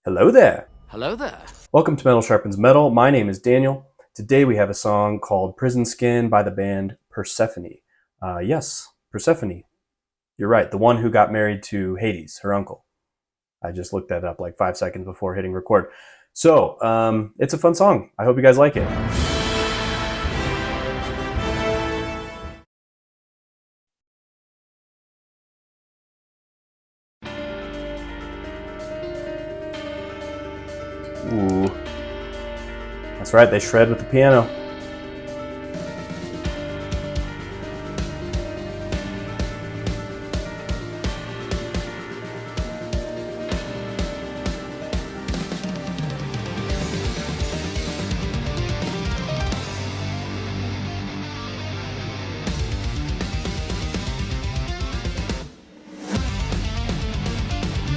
Hello there. Hello there. Welcome to Metal Sharpens Metal. My name is Daniel. Today we have a song called Prison Skin by the band Persefone. Yes, Persefone. You're right, the one who got married to Hades, her uncle. I just looked that up like 5 seconds before hitting record. So, it's a fun song. I hope you guys like it. Ooh. That's right, they shred with the piano.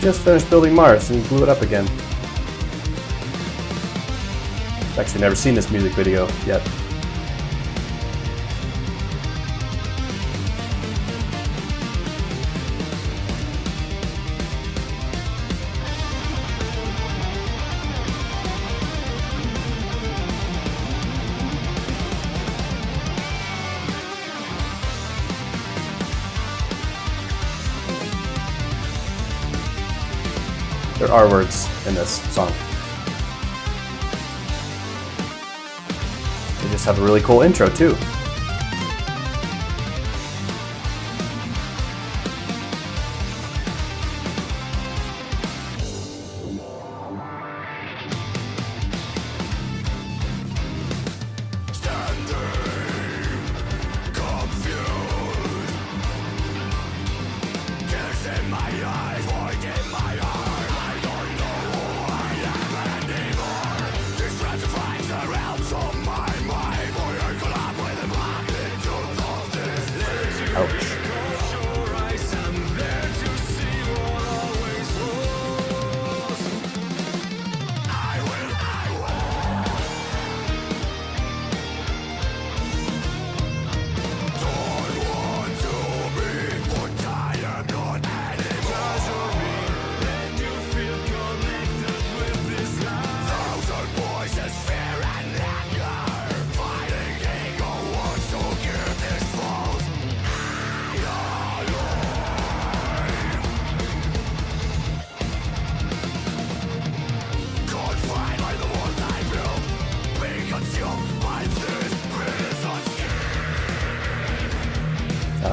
Just finished building Mars and blew it up again. I've actually never seen this music video yet. There are words in this song. They just have a really cool intro too. Ouch.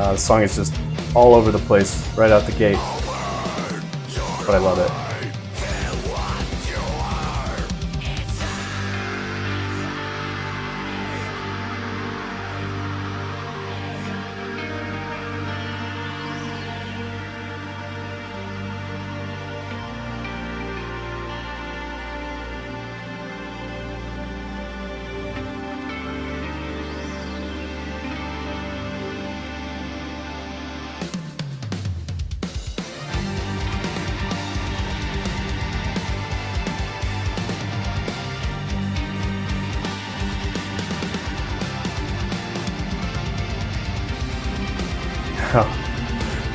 The song is just all over the place right out the gate, but I love it.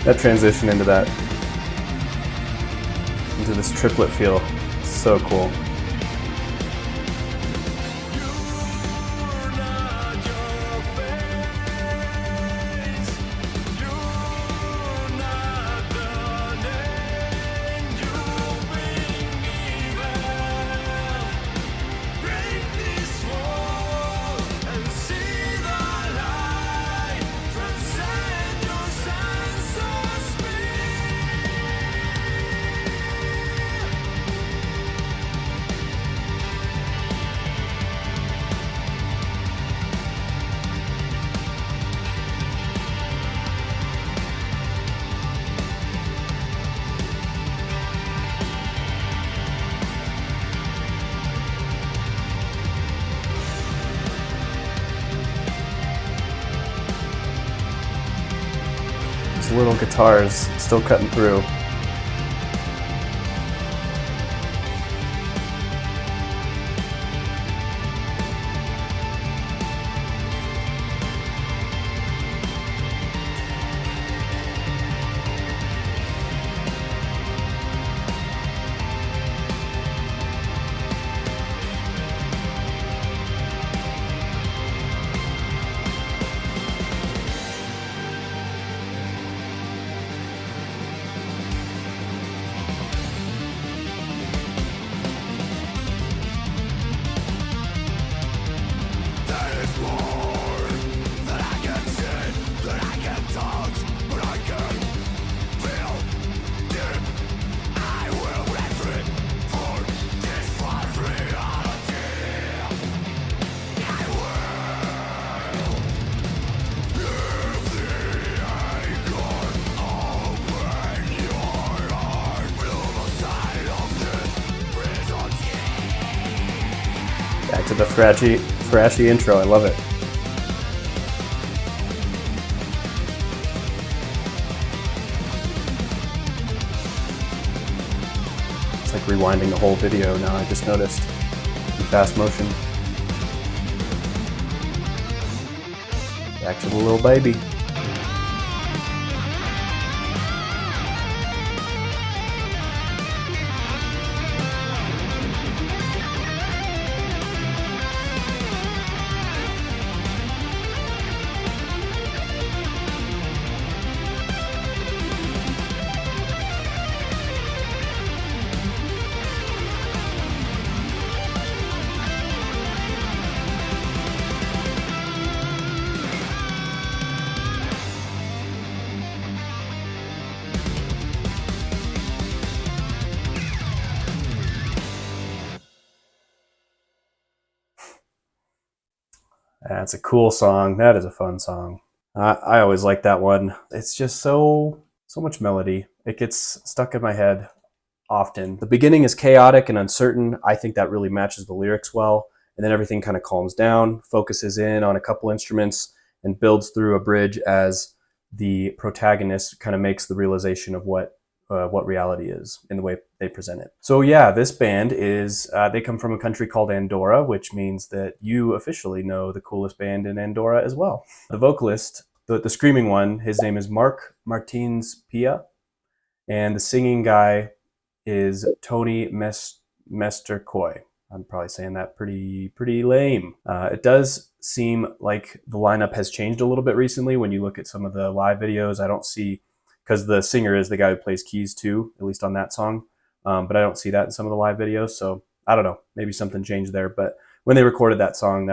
That transition into this triplet feel, so cool. These little guitars still cutting through. Back to the thrashy intro. I love it. It's like rewinding the whole video now, I just noticed. In fast motion. Back to the little baby. That's a cool song. That is a fun song. I always like that one. It's just so much melody. It gets stuck in my head often. The beginning is chaotic and uncertain. I think that really matches the lyrics well. And then everything kind of calms down, focuses in on a couple instruments, and builds through a bridge as the protagonist kind of makes the realization of what reality is in the way they present it. So yeah, this band is, they come from a country called Andorra, which means that you officially know the coolest band in Andorra as well. The vocalist, the screaming one, his name is Marc Martins Pia, and the singing guy is Tony Mestercoy. I'm probably saying that pretty lame. It does seem like the lineup has changed a little bit recently. When you look at some of the live videos, I don't see, because the singer is the guy who plays keys too, at least on that song. But I don't see that in some of the live videos. So I don't know, maybe something changed there. But when they recorded that song,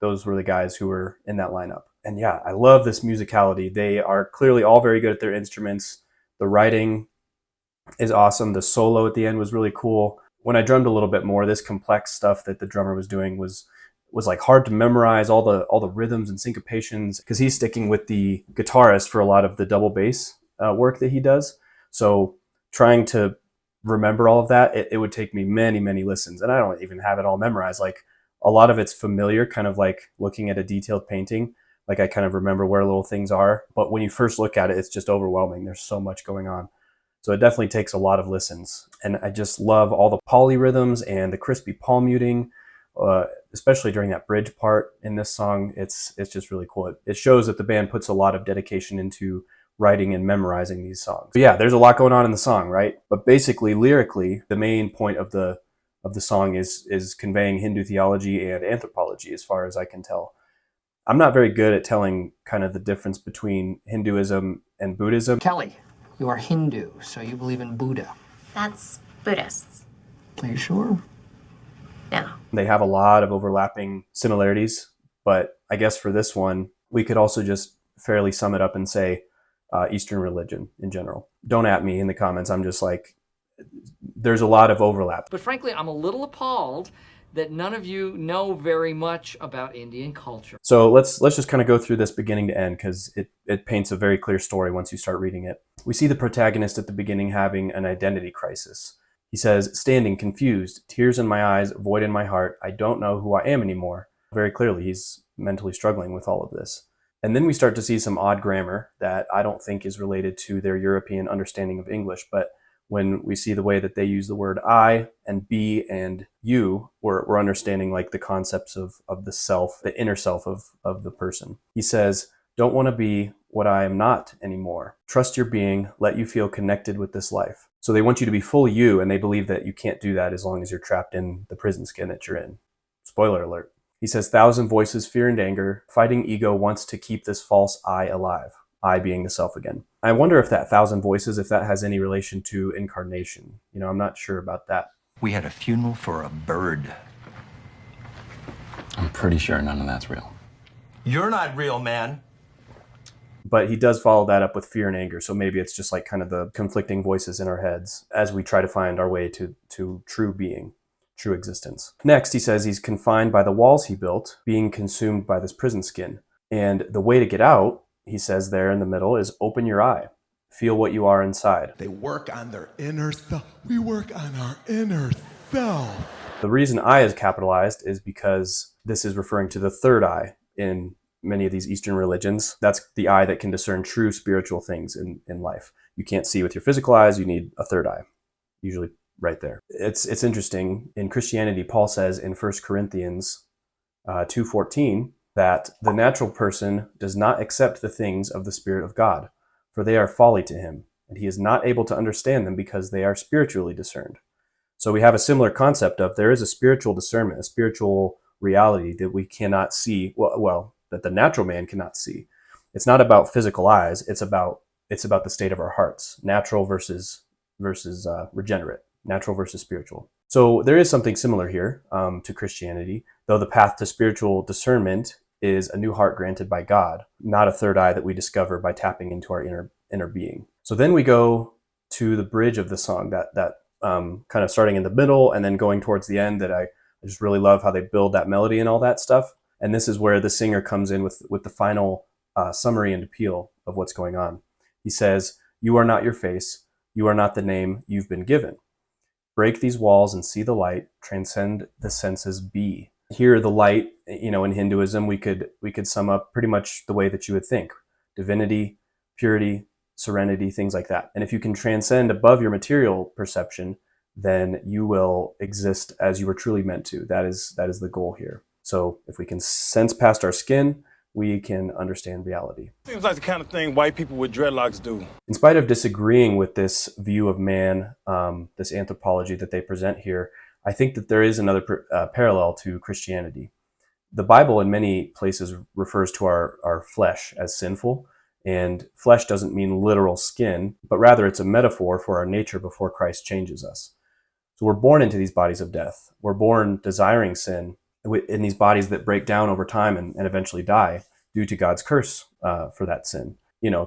those were the guys who were in that lineup. And yeah, I love this musicality. They are clearly all very good at their instruments. The writing is awesome. The solo at the end was really cool. When I drummed a little bit more, this complex stuff that the drummer was doing was like hard to memorize, all the rhythms and syncopations, because he's sticking with the guitarist for a lot of the double bass work that he does. So trying to remember all of that, it would take me many listens, and I don't even have it all memorized. Like a lot of it's familiar, kind of like looking at a detailed painting. Like I kind of remember where little things are, but when you first look at it, it's just overwhelming. There's so much going on. So it definitely takes a lot of listens. And I just love all the polyrhythms and the crispy palm muting, especially during that bridge part in this song. It's just really cool. It shows that the band puts a lot of dedication into writing and memorizing these songs. But yeah, there's a lot going on in the song, right? But basically, lyrically, the main point of the song is conveying Hindu theology and anthropology, as far as I can tell. I'm not very good at telling kind of the difference between Hinduism and Buddhism. Kelly, you are Hindu, so you believe in Buddha. That's Buddhists. Are you sure? No. They have a lot of overlapping similarities, but I guess for this one, we could also just fairly sum it up and say Eastern religion in general. Don't at me in the comments. I'm just like, there's a lot of overlap. But frankly, I'm a little appalled that none of you know very much about Indian culture. So let's just kind of go through this beginning to end, because it paints a very clear story once you start reading it. We see the protagonist at the beginning having an identity crisis. He says, standing confused, tears in my eyes, void in my heart. I don't know who I am anymore. Very clearly, he's mentally struggling with all of this. And then we start to see some odd grammar that I don't think is related to their European understanding of English, but when we see the way that they use the word I and be and you, we're understanding like the concepts of the self, the inner self of the person. He says, don't want to be what I am not anymore. Trust your being, let you feel connected with this life. So they want you to be full you, and they believe that you can't do that as long as you're trapped in the prison skin that you're in. Spoiler alert. He says, thousand voices, fear and anger, fighting ego wants to keep this false I alive. I being the self again. I wonder if that thousand voices, if that has any relation to incarnation. You know, I'm not sure about that. We had a funeral for a bird. I'm pretty sure none of that's real. You're not real, man. But he does follow that up with fear and anger. So maybe it's just like kind of the conflicting voices in our heads as we try to find our way to true being, true existence. Next, he says he's confined by the walls he built, being consumed by this prison skin. And the way to get out, he says there in the middle, is open your eye. Feel what you are inside. They work on their inner self. We work on our inner self. The reason I is capitalized is because this is referring to the third eye in many of these Eastern religions. That's the eye that can discern true spiritual things in life. You can't see with your physical eyes, you need a third eye, usually right there. It's interesting. In Christianity, Paul says in 1 Corinthians 2:14 that the natural person does not accept the things of the Spirit of God, for they are folly to him, and he is not able to understand them because they are spiritually discerned. So we have a similar concept of there is a spiritual discernment, a spiritual reality that we cannot see, well, that the natural man cannot see. It's not about physical eyes, it's about the state of our hearts, natural versus regenerate, natural versus spiritual. So there is something similar here to Christianity, though the path to spiritual discernment is a new heart granted by God, not a third eye that we discover by tapping into our inner being. So then we go to the bridge of the song, that kind of starting in the middle and then going towards the end, that I just really love how they build that melody and all that stuff. And this is where the singer comes in with the final summary and appeal of what's going on. He says, "You are not your face. You are not the name you've been given. Break these walls and see the light. Transcend the senses, be." Here, the light, in Hinduism, we could sum up pretty much the way that you would think: divinity, purity, serenity, things like that. And if you can transcend above your material perception, then you will exist as you were truly meant to. That is the goal here. So if we can sense past our skin, we can understand reality. Seems like the kind of thing white people with dreadlocks do. In spite of disagreeing with this view of man, this anthropology that they present here, I think that there is another parallel to Christianity. The Bible in many places refers to our flesh as sinful, and flesh doesn't mean literal skin, but rather it's a metaphor for our nature before Christ changes us. So we're born into these bodies of death. We're born desiring sin in these bodies that break down over time and eventually die due to God's curse for that sin.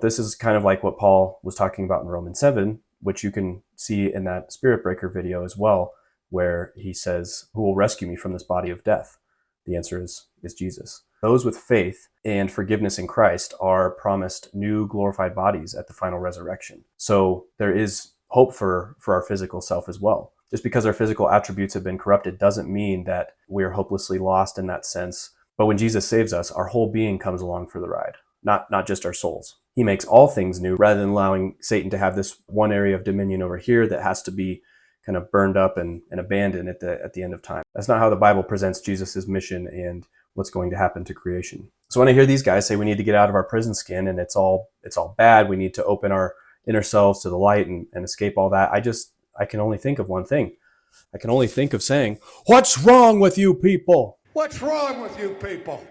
This is kind of like what Paul was talking about in Romans 7, which you can see in that Spirit Breaker video as well, where he says, "Who will rescue me from this body of death?" The answer is Jesus. Those with faith and forgiveness in Christ are promised new glorified bodies at the final resurrection. So there is hope for our physical self as well. Just because our physical attributes have been corrupted doesn't mean that we're hopelessly lost in that sense. But when Jesus saves us, our whole being comes along for the ride, not just our souls. He makes all things new rather than allowing Satan to have this one area of dominion over here that has to be kind of burned up and abandoned at the end of time. That's not how the Bible presents Jesus' mission and what's going to happen to creation. So when I hear these guys say we need to get out of our prison skin and it's all bad, we need to open our inner selves to the light and escape all that, I can only think of one thing. I can only think of saying, "What's wrong with you people? What's wrong with you people?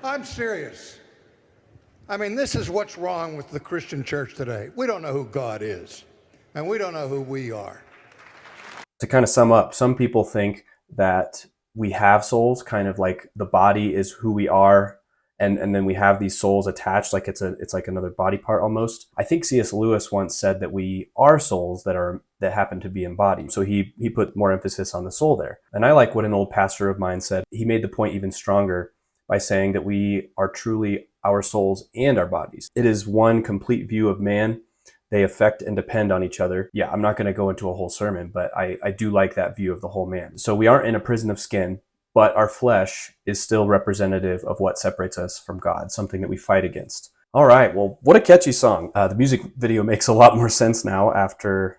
I'm serious. I mean, this is what's wrong with the Christian church today. We don't know who God is, and we don't know who we are." To kind of sum up, some people think that we have souls, kind of like the body is who we are, and then we have these souls attached, like it's like another body part almost. I think C.S. Lewis once said that we are souls that happen to be embodied. So he put more emphasis on the soul there. And I like what an old pastor of mine said. He made the point even stronger by saying that we are truly our souls and our bodies. It is one complete view of man. They affect and depend on each other. Yeah, I'm not going to go into a whole sermon, but I do like that view of the whole man. So we aren't in a prison of skin, but our flesh is still representative of what separates us from God, something that we fight against. All right, well, what a catchy song. The music video makes a lot more sense now after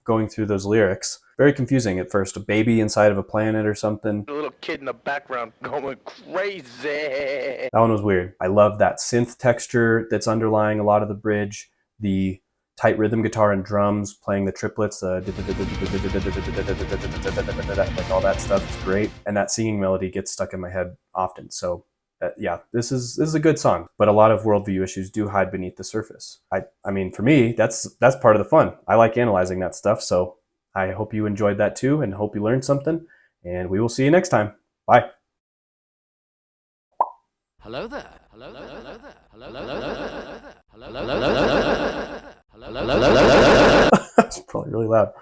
going through those lyrics. Very confusing at first, a baby inside of a planet or something. A little kid in the background going crazy. That one was weird. I love that synth texture that's underlying a lot of the bridge, the tight rhythm guitar and drums playing the triplets, like all that stuff is great. And that singing melody gets stuck in my head often. So yeah, this is a good song, but a lot of worldview issues do hide beneath the surface. I mean, for me, that's part of the fun. I like analyzing that stuff. So I hope you enjoyed that too, and hope you learned something, and we will see you next time. Bye. Hello there. Hello there. Hello there. Hello there. Hello there. Hello there. Hello there. That's probably really loud.